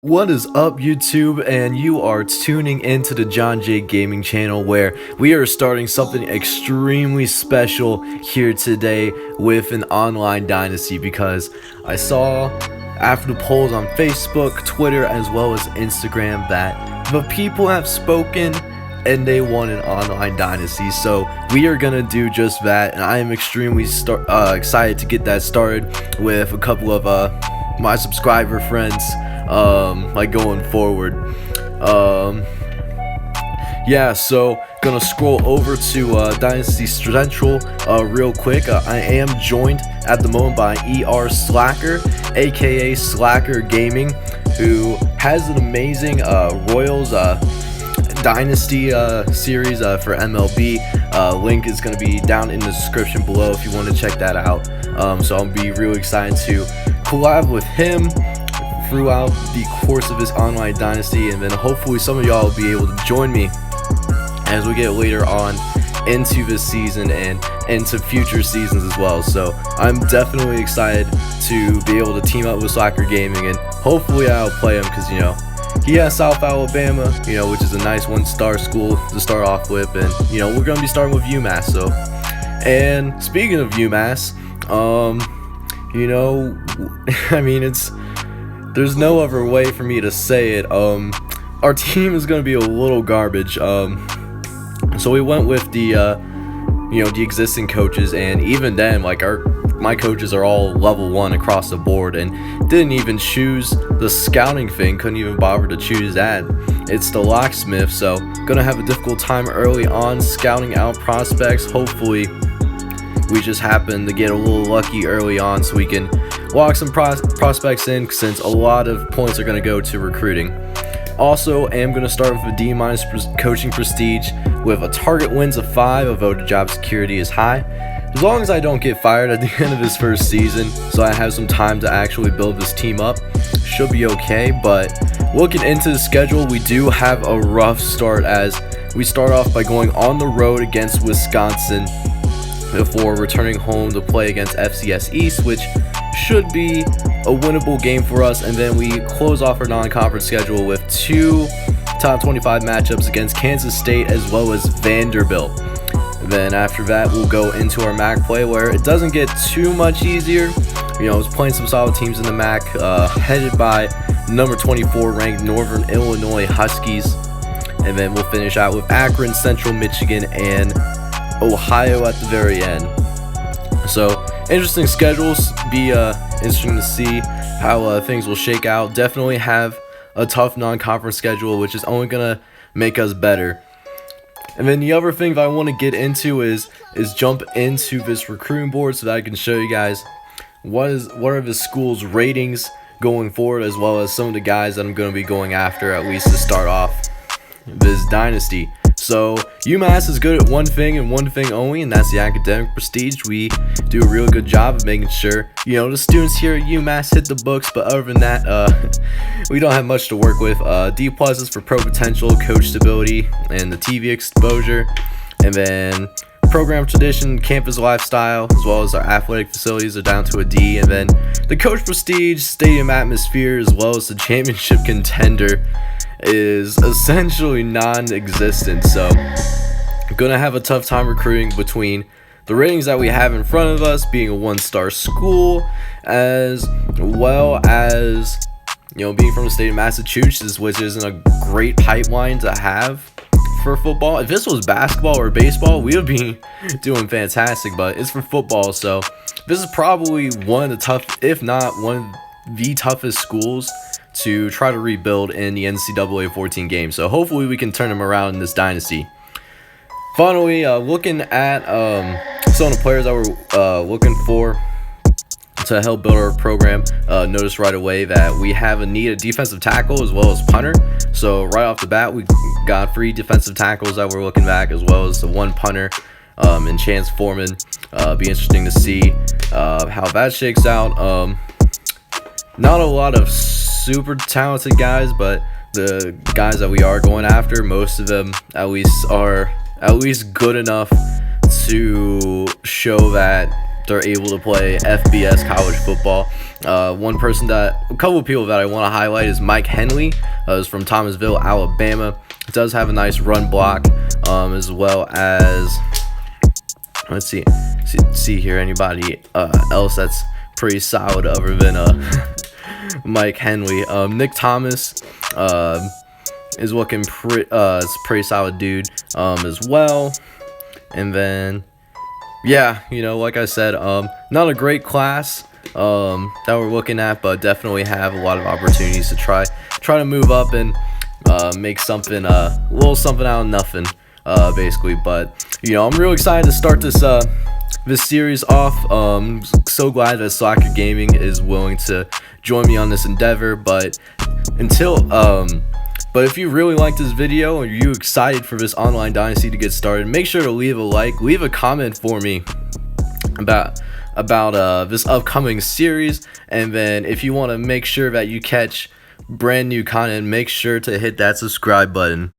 What is up, YouTube? And you are tuning into the John J Gaming channel, where we are starting something extremely special here today with an online dynasty, because I saw after the polls on Facebook, Twitter, as well as Instagram that the people have spoken and they want an online dynasty. So we are gonna do just that, and I am extremely excited to get that started with a couple of my subscriber friends, like going forward. Yeah, so gonna scroll over to Dynasty Central real quick. I am joined at the moment by Slacker, aka Slacker Gaming, who has an amazing Royals Dynasty series for MLB. Link is going to be down in the description below if you want to check that out. So I'll be really excited to collab with him throughout the course of his online dynasty, and then hopefully some of y'all will be able to join me as we get later on into this season and into future seasons as well. So I'm definitely excited to be able to team up with Slacker Gaming, and hopefully I'll play him, because he has South Alabama, which is a nice one-star school to start off with, and we're gonna be starting with UMass. So, and speaking of UMass, I mean, there's no other way for me to say it. Our team is gonna be a little garbage. So we went with the existing coaches, and even then, like, my coaches are all level 1 across the board, and didn't even choose the scouting thing, couldn't even bother to choose that. It's the locksmith, so gonna have a difficult time early on scouting out prospects. Hopefully we just happen to get a little lucky early on so we can lock some prospects in, since a lot of points are gonna go to recruiting. Also, am going to start with a D- coaching prestige with a target wins of 5, a voted job security is high. As long as I don't get fired at the end of this first season, so I have some time to actually build this team up, should be okay. But looking into the schedule, we do have a rough start, as we start off by going on the road against Wisconsin before returning home to play against FCS East, which should be a winnable game for us. And then we close off our non-conference schedule with 2 top 25 matchups against Kansas State as well as Vanderbilt. Then after that, we'll go into our MAC play, where it doesn't get too much easier. It's playing some solid teams in the MAC, headed by number 24 ranked Northern Illinois Huskies. And then we'll finish out with Akron, Central Michigan, and Ohio at the very end. So interesting schedules. Be interesting to see how things will shake out. Definitely have a tough non-conference schedule, which is only gonna make us better. And then the other thing that I want to get into is jump into this recruiting board, so that I can show you guys what are the school's ratings going forward, as well as some of the guys that I'm going to be going after, at least to start off this dynasty. So UMass is good at one thing and one thing only, and that's the academic prestige. We do a real good job of making sure the students here at UMass hit the books. But other than that, we don't have much to work with. D pluses for pro potential, coach stability, and the TV exposure. And then program tradition, campus lifestyle, as well as our athletic facilities are down to a D. And then the coach prestige, stadium atmosphere, as well as the championship contender is essentially non-existent. So I'm gonna have a tough time recruiting between the ratings that we have in front of us, being a 1-star school, as well as being from the state of Massachusetts, which isn't a great pipeline to have for football. If this was basketball or baseball, we would be doing fantastic, but it's for football. So this is probably one of the tough, if not one of the toughest schools to try to rebuild in the NCAA 14 game. So hopefully we can turn them around in this dynasty. Finally, looking at some of the players that we're looking for to help build our program. Notice right away that we have a need of defensive tackle as well as punter. So right off the bat, we got 3 defensive tackles that we're looking back, as well as the 1 punter, and Chance Foreman. Be interesting to see how that shakes out. Not a lot of super talented guys, but the guys that we are going after, most of them at least are good enough to show that they're able to play FBS college football. A couple of people that I want to highlight is Mike Henley, is from Thomasville, Alabama. It does have a nice run block, as well as, let's see here, anybody else that's pretty solid other than Mike Henley. Nick Thomas is looking it's a pretty solid dude as well. And then, yeah, like I said, not a great class that we're looking at, but definitely have a lot of opportunities to try to move up and make something, a little something out of nothing, basically. But I'm really excited to start this series off. So glad that Slacker Gaming is willing to join me on this endeavor. But if you really like this video and you're excited for this online Dynasty to get started, make sure to leave a like, leave a comment for me about this upcoming series. And then if you want to make sure that you catch brand new content, make sure to hit that subscribe button.